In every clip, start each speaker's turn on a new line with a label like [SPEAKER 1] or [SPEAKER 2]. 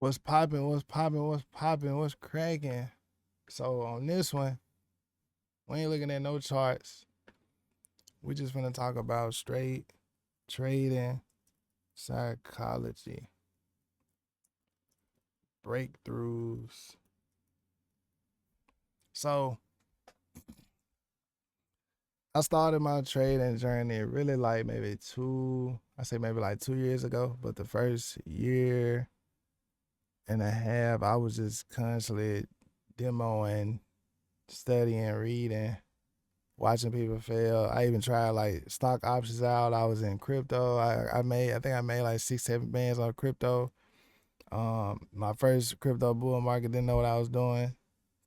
[SPEAKER 1] What's popping? What's popping? What's popping? What's cracking? So on this one, we ain't looking at no charts. We just gonna talk about straight trading psychology, breakthroughs. So I started my trading journey really like maybe like 2 years ago. But the first year and a half, I was just constantly demoing, studying, reading, watching people fail. I even tried like stock options out. I was in crypto. I think I made like 6, 7 bands on crypto. My first crypto bull market, didn't know what I was doing.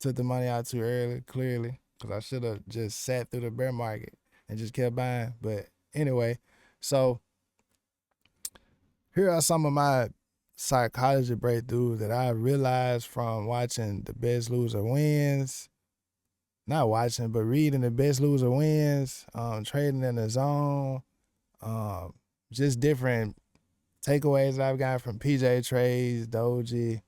[SPEAKER 1] Took the money out too early, clearly, because I should have just sat through the bear market and just kept buying. But anyway, so here are some of my psychology breakthroughs that I realized from watching The Best Loser Wins. Not watching, but reading The Best Loser Wins, trading in the zone, um, just different takeaways that I've gotten from PJ Trades, Doji,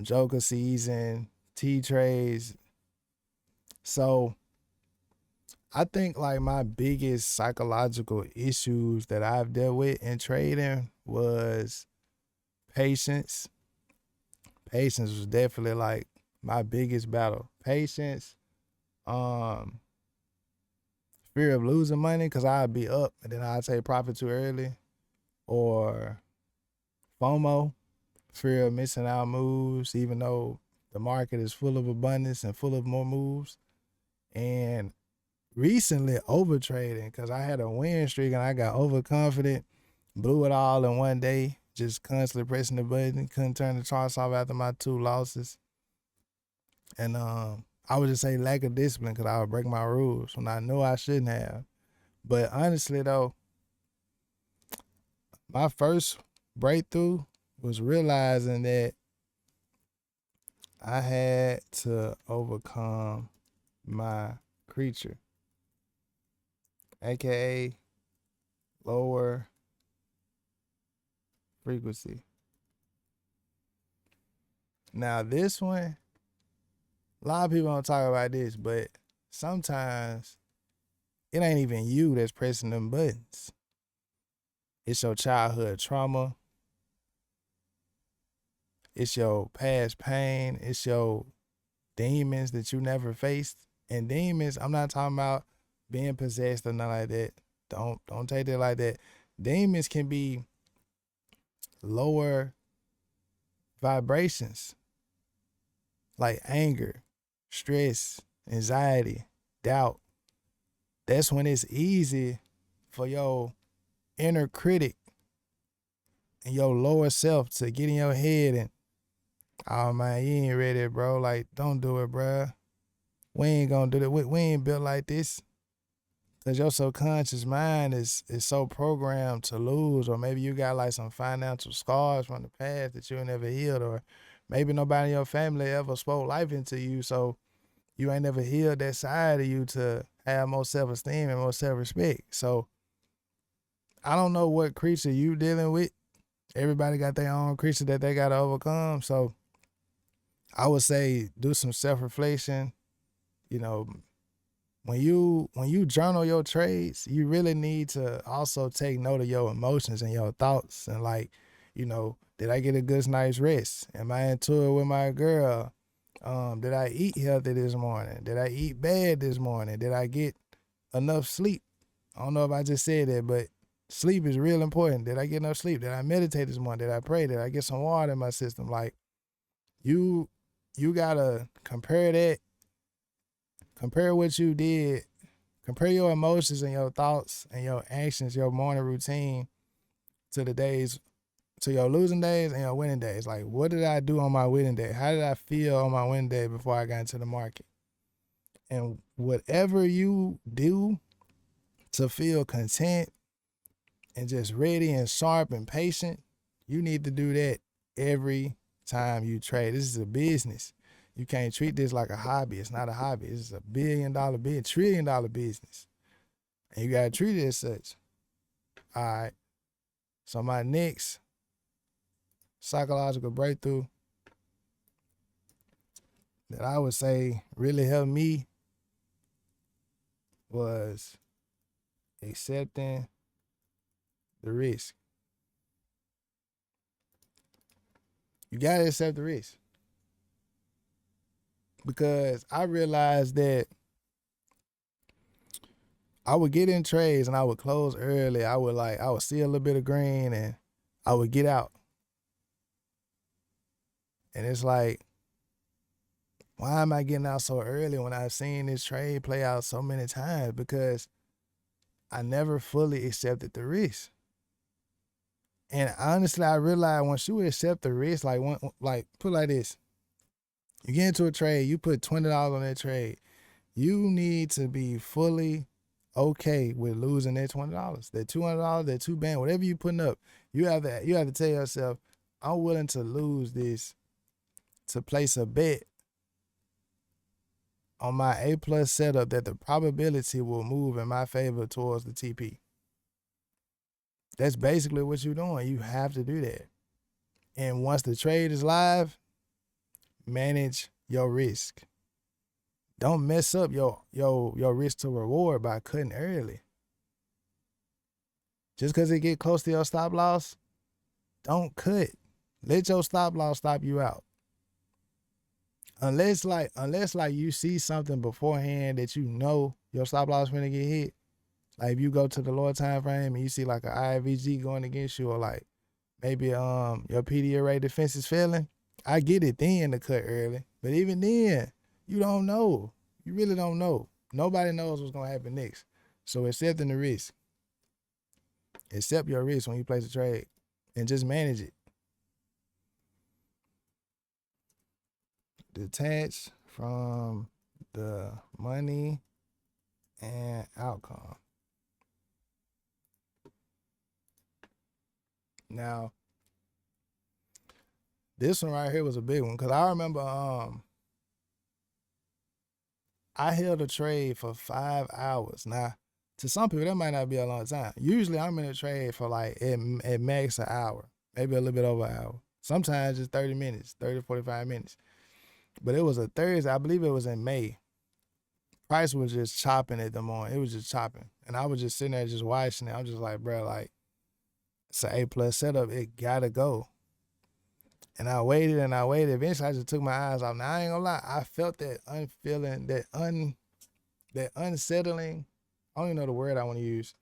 [SPEAKER 1] Joker Season, T Trades. So I think like my biggest psychological issues that I've dealt with in trading was patience. Patience was definitely like my biggest battle. Patience, um, fear of losing money because I'd be up and then I'd take profit too early, or FOMO, fear of missing out moves, even though the market is full of abundance and full of more moves. And recently, over trading because I had a win streak and I got overconfident, blew it all in one day, just constantly pressing the button, couldn't turn the charts off after my 2 losses. And I would just say lack of discipline because I would break my rules when I knew I shouldn't have. But honestly, though, my first breakthrough was realizing that I had to overcome my creature, aka lower frequency. Now, this one, a lot of people don't talk about this, but sometimes it ain't even you that's pressing them buttons. It's your childhood trauma, it's your past pain, it's your demons that you never faced. And demons, I'm not talking about being possessed or nothing like that. Don't take it like that. Demons can be lower vibrations like anger, stress, anxiety, doubt. That's when it's easy for your inner critic and your lower self to get in your head and, oh man, you ain't ready, bro. Like, don't do it, bro. We ain't gonna do that. We ain't built like this. Cause your subconscious mind is so programmed to lose, or maybe you got like some financial scars from the past that you ain't never healed, or maybe nobody in your family ever spoke life into you, so you ain't never healed that side of you to have more self-esteem and more self-respect. So I don't know what creature you dealing with. Everybody got their own creature that they gotta overcome. So I would say do some self-reflection. You know, when you journal your trades, you really need to also take note of your emotions and your thoughts and like, did I get a good night's rest? Am I into it with my girl? Did I eat healthy this morning? Did I eat bad this morning? Did I get enough sleep? I don't know if I just said that, but sleep is real important. Did I get enough sleep? Did I meditate this morning? Did I pray? Did I get some water in my system? Like you you gotta compare what you did, compare your emotions and your thoughts and your actions, your morning routine to the days, to your losing days and your winning days. Like, what did I do on my winning day? How did I feel on my winning day before I got into the market? And whatever you do to feel content and just ready and sharp and patient, you need to do that every time you trade. This is a business. You can't treat this like a hobby. It's not a hobby. It's a $1 billion, $1 trillion business. And you gotta treat it as such. All right. So my next psychological breakthrough that I would say really helped me was accepting the risk. You gotta accept the risk. Because I realized that I would get in trades and I would close early. I would see a little bit of green and I would get out. And it's like, why am I getting out so early when I've seen this trade play out so many times? Because I never fully accepted the risk. And honestly, I realized once you accept the risk, put it like this. You get into a trade, you put $20 on that trade. You need to be fully okay with losing that $20, that $200, that $2 band, whatever you putting up. You have to tell yourself, I'm willing to lose this to place a bet on my A+ setup that the probability will move in my favor towards the TP. That's basically what you're doing. You have to do that. And once the trade is live, manage your risk. Don't mess up your risk to reward by cutting early. Just because it get close to your stop loss, don't cut. Let your stop loss stop you out. Unless you see something beforehand that you know your stop loss finna get hit. Like if you go to the lower time frame and you see like an IVG going against you, or like maybe your PD array defense is failing, I get it then to cut early. But even then, you don't know. You really don't know. Nobody knows what's gonna happen next. So accepting the risk. Accept your risk when you place a trade and just manage it. Detach from the money and outcome. Now, this one right here was a big one because I remember I held a trade for 5 hours. Now, to some people, that might not be a long time. Usually, I'm in a trade for like at max an hour, maybe a little bit over an hour. Sometimes just 30 minutes, 30 to 45 minutes. But it was a Thursday. I believe it was in May. Price was just chopping at the moment. It was just chopping. And I was just sitting there just watching it. I'm just like, bro, like, it's an A+ setup. It gotta go. And I waited and I waited. Eventually, I just took my eyes off. Now, I ain't gonna lie. I felt that unfeeling, that unsettling. I don't even know the word I want to use.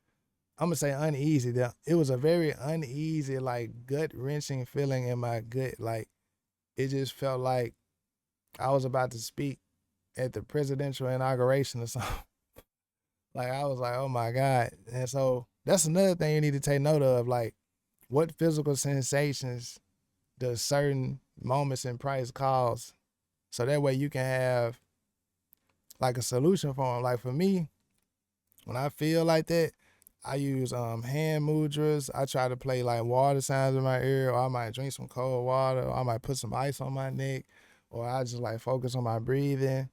[SPEAKER 1] I'm gonna say uneasy. It was a very uneasy, like gut-wrenching feeling in my gut. Like it just felt like I was about to speak at the presidential inauguration or something. Like I was like, oh my God. And so that's another thing you need to take note of. Like, what physical sensations does certain moments in price cause? So that way you can have like a solution for them. Like for me, when I feel like that, I use hand mudras. I try to play like water sounds in my ear, or I might drink some cold water, or I might put some ice on my neck, or I just like focus on my breathing,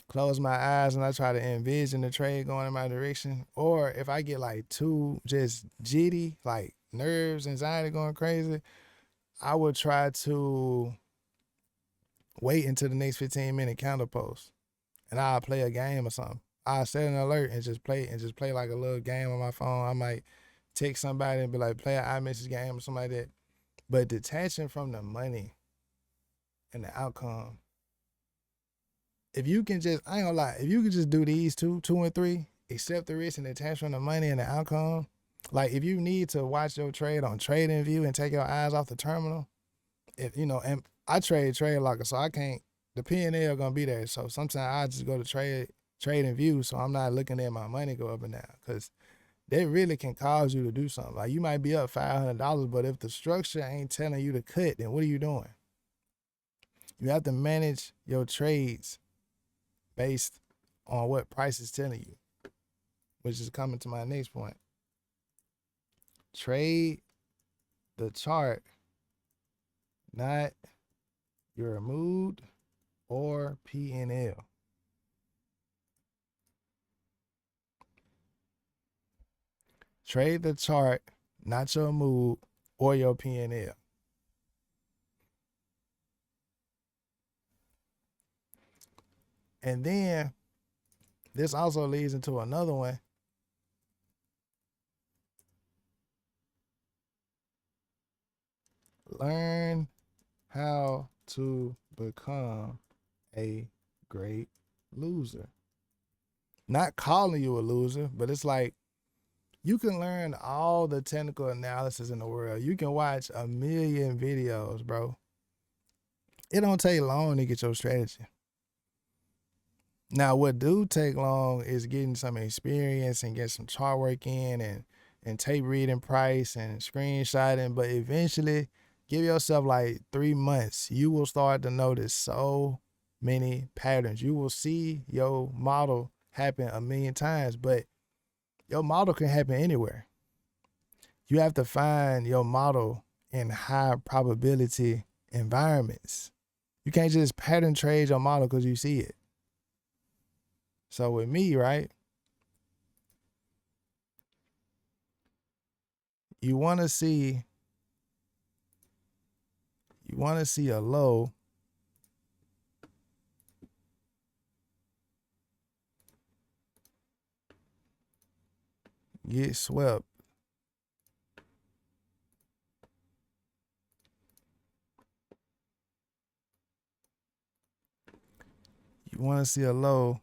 [SPEAKER 1] close my eyes, and I try to envision the trade going in my direction. Or if I get like too just jitty, like nerves, anxiety going crazy, I would try to wait until the next 15-minute counter post, and I'll play a game or something. I set an alert and just play like a little game on my phone. I might text somebody and be like, play an iMessage game or something like that. But detaching from the money and the outcome, if you can just, I ain't gonna lie, if you can just do these two and three, accept the risk and detach from the money and the outcome. Like if you need to watch your trade on Trading View and take your eyes off the terminal, if you know, and I trade locker, so I can't, the P&L gonna be there. So sometimes I just go to Trading View, so I'm not looking at my money go up and down, because that really can cause you to do something. Like you might be up $500, but if the structure ain't telling you to cut, then what are you doing? You have to manage your trades based on what price is telling you, which is coming to my next point. Trade the chart, not your mood or P&L. Trade the chart, not your mood or your P&L. And then this also leads into another one. Learn how to become a great loser. Not calling you a loser, but it's like you can learn all the technical analysis in the world. You can watch a million videos, bro. It don't take long to get your strategy. Now, what do take long is getting some experience and get some chart work in and tape reading price and screenshotting. But eventually, give yourself like 3 months. You will start to notice so many patterns. You will see your model happen a million times, but your model can happen anywhere. You have to find your model in high probability environments. You can't just pattern trade your model because you see it. So with me, right, you want to see a low get swept. You want to see a low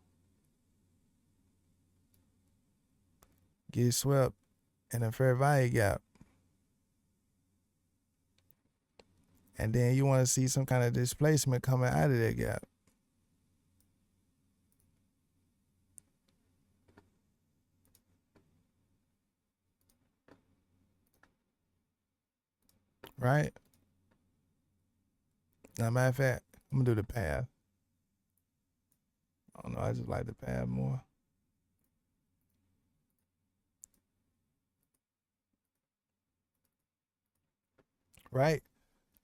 [SPEAKER 1] get swept in a fair value gap. And then you want to see some kind of displacement coming out of that gap. Right? Now, matter of fact, I'm going to do the path. I don't know. I just like the path more. Right?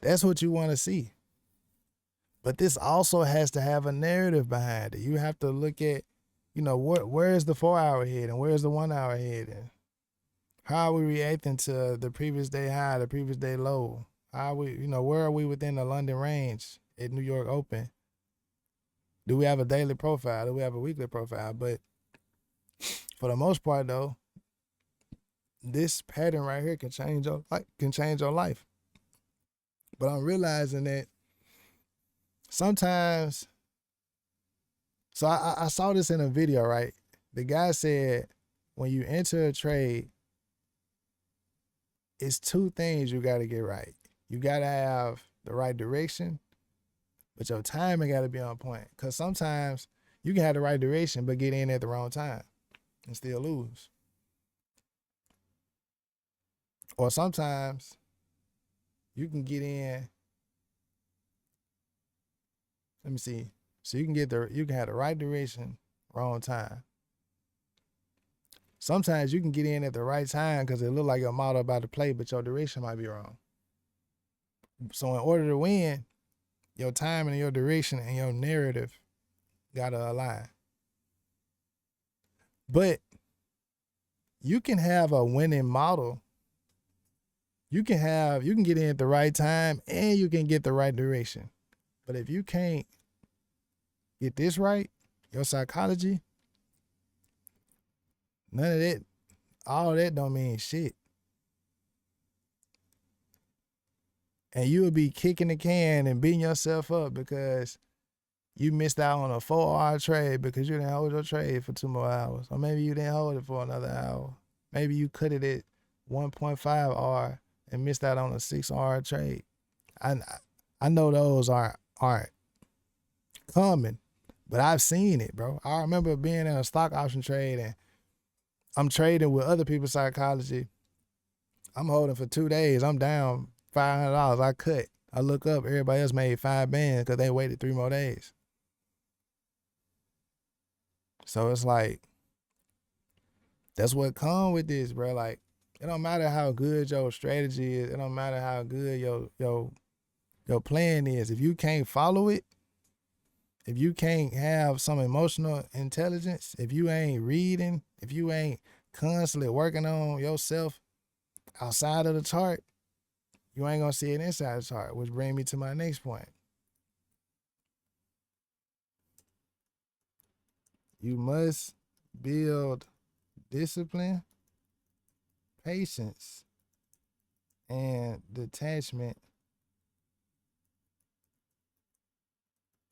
[SPEAKER 1] That's what you want to see. But this also has to have a narrative behind it. You have to look at, where is the 4 hour head and where's the 1 hour head and how are we reacting to the previous day high, the previous day low? How are we, where are we within the London range at New York Open? Do we have a daily profile? Do we have a weekly profile? But for the most part, though, this pattern right here can change your life. But I'm realizing that sometimes. So I saw this in a video, right? The guy said when you enter a trade, it's 2 things you got to get right. You got to have the right direction, but your timing got to be on point. Because sometimes you can have the right direction, but get in at the wrong time and still lose. Or sometimes you can get in. Let me see. So you can have the right direction, wrong time. Sometimes you can get in at the right time because it look like your model about to play, but your direction might be wrong. So in order to win, your timing and your direction and your narrative gotta align. But you can have a winning model. You can get in at the right time and you can get the right direction. But if you can't get this right, your psychology, none of that, all that don't mean shit. And you will be kicking the can and beating yourself up because you missed out on a 4-hour trade because you didn't hold your trade for 2 more hours. Or maybe you didn't hold it for another hour. Maybe you cut it at 1.5 R and missed out on a 6-hour trade. I know those aren't common, but I've seen it, bro. I remember being in a stock option trade and I'm trading with other people's psychology. I'm holding for 2 days. I'm down $500. I cut. I look up, everybody else made 5 bands because they waited 3 more days. So it's like, that's what come with this, bro. Like, it don't matter how good your strategy is. It don't matter how good your plan is. If you can't follow it, if you can't have some emotional intelligence, if you ain't reading, if you ain't constantly working on yourself outside of the chart, you ain't gonna see it inside the chart, which brings me to my next point. You must build discipline, patience, and detachment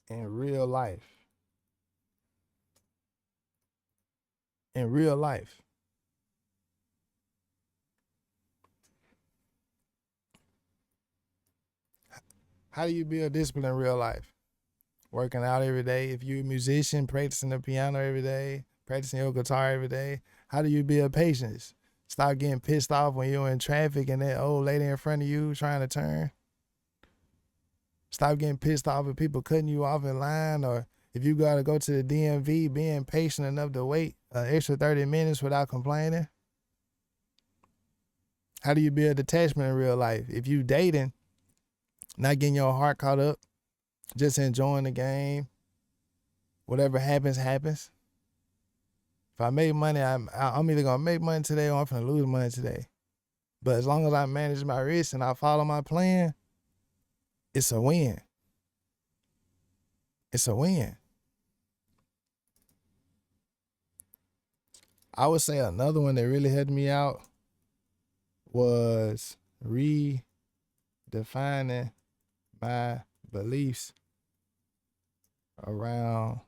[SPEAKER 1] in real life. In real life. How do you build discipline in real life? Working out every day. If you're a musician, practicing the piano every day, practicing your guitar every day. How do you build patience? Stop getting pissed off when you're in traffic and that old lady in front of you trying to turn. Stop getting pissed off at people cutting you off in line, or if you gotta go to the DMV, being patient enough to wait an extra 30 minutes without complaining. How do you build detachment in real life? If you dating, not getting your heart caught up, just enjoying the game. Whatever happens, happens. If I make money, I'm either gonna make money today or I'm gonna lose money today. But as long as I manage my risk and I follow my plan, it's a win. It's a win. I would say another one that really helped me out was redefining my beliefs around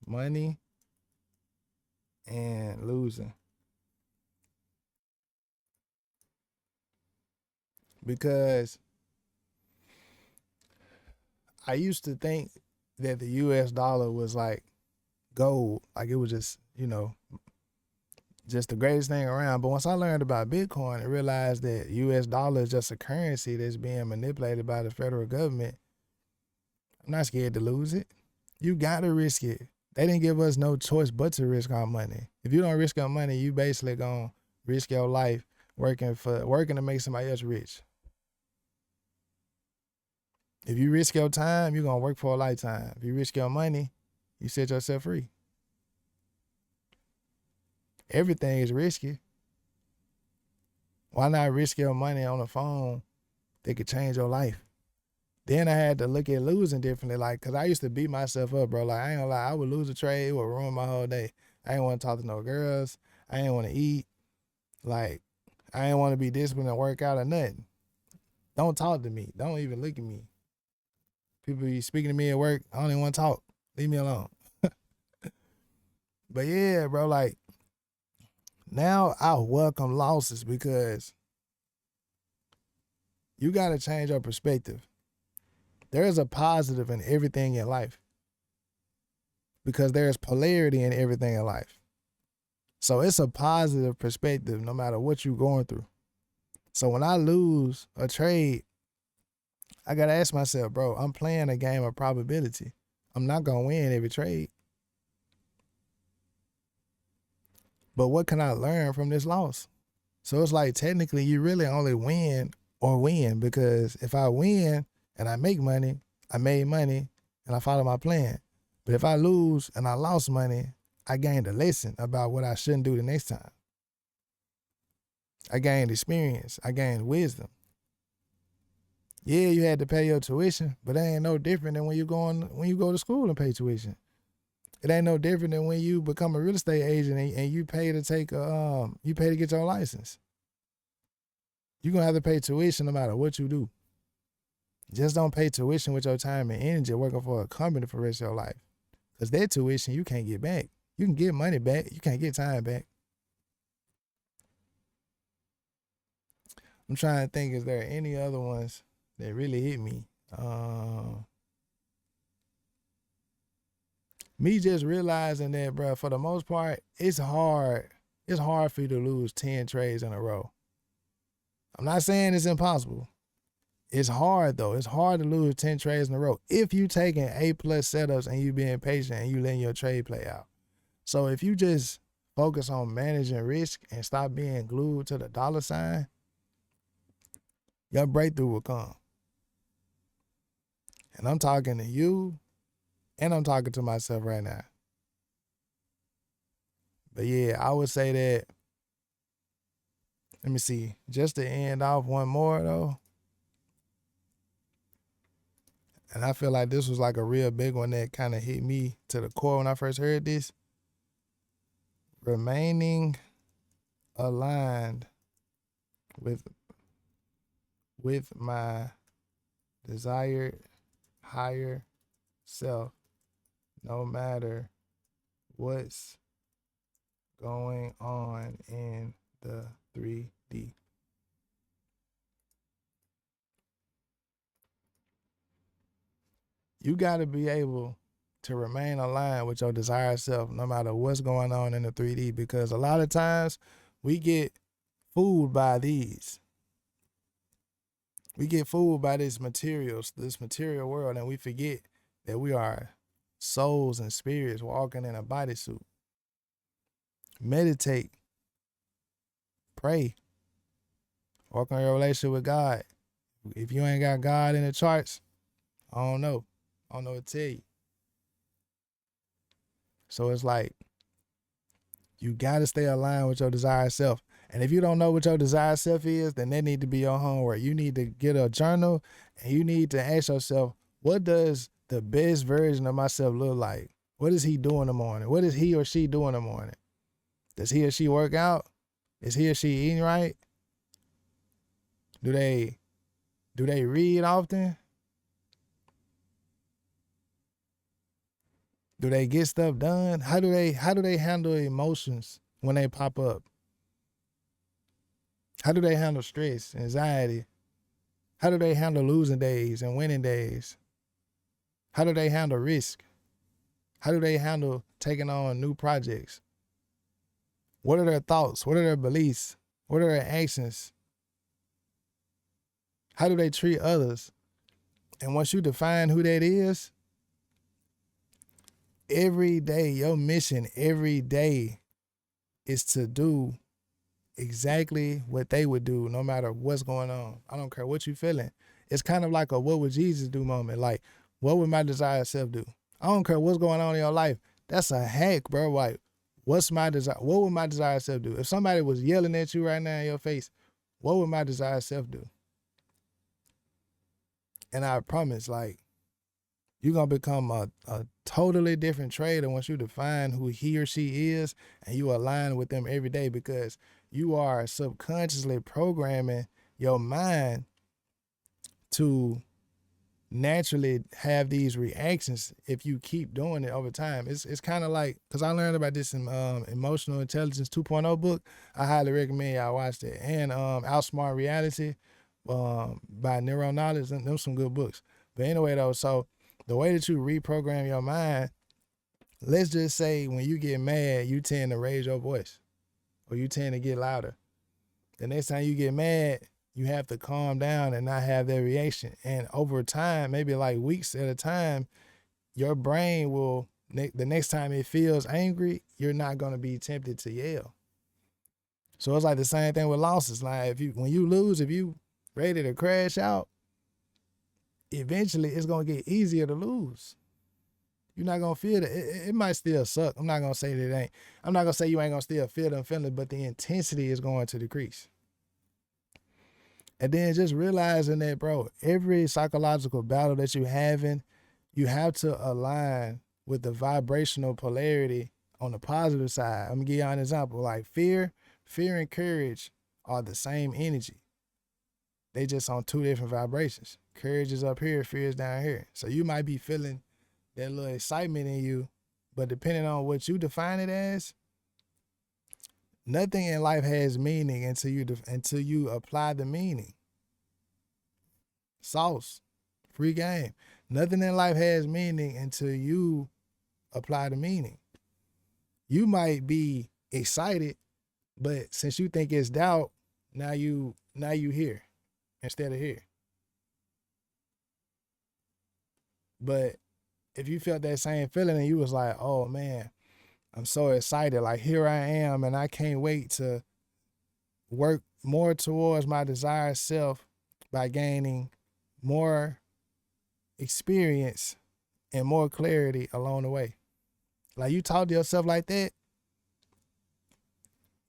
[SPEAKER 1] money and losing. Because I used to think that the US dollar was like gold, like it was just, just the greatest thing around. But once I learned about Bitcoin and realized that US dollar is just a currency that's being manipulated by the federal government, I'm not scared to lose it. You gotta risk it. They didn't give us no choice but to risk our money. If you don't risk your money, you basically gonna risk your life working to make somebody else rich. If you risk your time, you're gonna work for a lifetime. If you risk your money, you set yourself free. Everything is risky. Why not risk your money on a phone that could change your life? Then I had to look at losing differently, like, cause I used to beat myself up, bro. Like, I ain't gonna lie, I would lose a trade, it would ruin my whole day. I ain't want to talk to no girls. I ain't want to eat. Like, I ain't want to be disciplined and work out or nothing. Don't talk to me. Don't even look at me. People be speaking to me at work. I don't even want to talk. Leave me alone. But yeah, bro, like, now I welcome losses because you got to change your perspective. There is a positive in everything in life because there's polarity in everything in life. So it's a positive perspective no matter what you're going through. So when I lose a trade, I got to ask myself, bro, I'm playing a game of probability. I'm not going to win every trade. But what can I learn from this loss? So it's like technically you really only win because if I win and I make money, I made money and I follow my plan. But if I lose and I lost money, I gained a lesson about what I shouldn't do the next time. I gained experience. I gained wisdom. Yeah, you had to pay your tuition, but it ain't no different than when you go to school and pay tuition. It ain't no different than when you become a real estate agent and you pay to get your license. You're gonna have to pay tuition no matter what you do. Just don't pay tuition with your time and energy working for a company for the rest of your life. Because that tuition you can't get back. You can get money back, you can't get time back. I'm trying to think, is there any other ones that really hit me? Me just realizing that, bro, for the most part, it's hard for you to lose 10 trades in a row. I'm not saying it's impossible. It's hard though. It's hard to lose 10 trades in a row if you taking A+ setups and you being patient and you letting your trade play out. So if you just focus on managing risk and stop being glued to the dollar sign, your breakthrough will come. And I'm talking to you and I'm talking to myself right now. But yeah, I would say that, let me see, just to end off one more though. And I feel like this was like a real big one that kind of hit me to the core when I first heard this. remaining aligned with my desired higher self, no matter what's going on in the 3D. You got to be able to remain aligned with your desired self no matter what's going on in the 3D, because a lot of times we get fooled by these. We get fooled by this material world, and we forget that we are souls and spirits walking in a bodysuit. Meditate, pray, work on your relationship with God. If you ain't got God in the charts, I don't know. I don't know what to tell you. So it's like, you got to stay aligned with your desired self. And if you don't know what your desired self is, then that need to be your homework. You need to get a journal and you need to ask yourself, what does the best version of myself look like? What is he doing in the morning? What is he or she doing in the morning? Does he or she work out? Is he or she eating right? Do they read often? Do they get stuff done? How do they handle emotions when they pop up? How do they handle stress, anxiety? How do they handle losing days and winning days? How do they handle risk? How do they handle taking on new projects? What are their thoughts? What are their beliefs? What are their actions? How do they treat others? And once you define who that is, every day, your mission every day is to do exactly what they would do no matter what's going on. I don't care what you're feeling. It's kind of like a what would Jesus do moment. Like, what would my desired self do? I don't care what's going on in your life. That's a hack, bro. Like, what's my desire? What would my desired self do? If somebody was yelling at you right now in your face, what would my desired self do? And I promise, like, you're going to become a totally different trader once you define who he or she is and you align with them every day, because you are subconsciously programming your mind to naturally have these reactions if you keep doing it over time. It's kind of like, because I learned about this in Emotional Intelligence 2.0 book. I highly recommend y'all watch that. And Outsmart Reality by Neuro Knowledge. Them some good books. But anyway, though, so the way that you reprogram your mind, let's just say when you get mad, you tend to raise your voice or you tend to get louder. The next time you get mad, you have to calm down and not have that reaction. And over time, maybe like weeks at a time, your brain will, the next time it feels angry, you're not going to be tempted to yell. So it's like the same thing with losses. Like when you lose, if you ready to crash out, eventually it's going to get easier to lose. You're not going to feel it. It might still suck. I'm not going to say that it ain't. I'm not going to say you ain't going to still feel them feelings, but the intensity is going to decrease. And then just realizing that, bro, every psychological battle that you're having, you have to align with the vibrational polarity on the positive side. I'm going to give you an example. Like fear and courage are the same energy. They just on two different vibrations. Courage is up here, fear is down here. So you might be feeling that little excitement in you, but depending on what you define it as, nothing in life has meaning until you apply the meaning. Sauce, free game. Nothing in life has meaning until you apply the meaning. You might be excited, but since you think it's doubt, now you here instead of here. But if you felt that same feeling and you was like, oh man, I'm so excited, like here I am and I can't wait to work more towards my desired self by gaining more experience and more clarity along the way. Like you talk to yourself like that,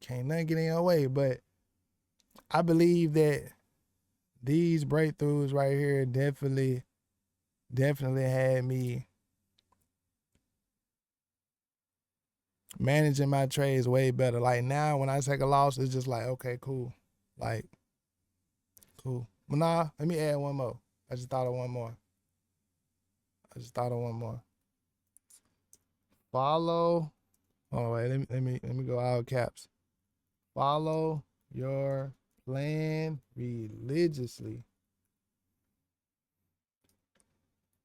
[SPEAKER 1] can't nothing get in your way. But I believe that these breakthroughs right here definitely had me managing my trades way better. Like now, when I take a loss, it's just like, okay, cool. Like, cool. But nah, let me add one more. I just thought of one more. Follow. Oh wait, let me go out caps. Follow your plan religiously.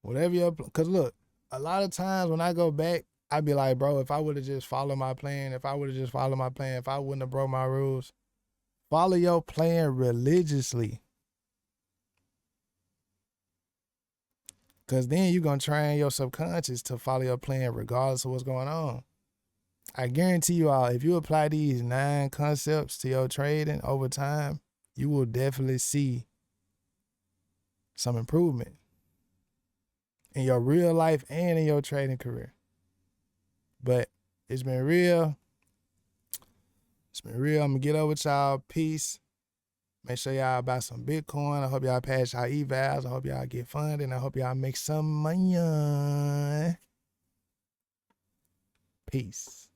[SPEAKER 1] Whatever your, cause look, a lot of times when I go back, I be like, bro, if I would have just followed my plan, if I wouldn't have broke my rules, follow your plan religiously. Cause then you're gonna train your subconscious to follow your plan regardless of what's going on. I guarantee you all, if you apply these 9 concepts to your trading over time, you will definitely see some improvement in your real life and in your trading career. But it's been real. I'm gonna get over with y'all. Peace. Make sure y'all buy some Bitcoin. I hope y'all pass y'all evals. I hope y'all get funded. And I hope y'all make some money. Peace.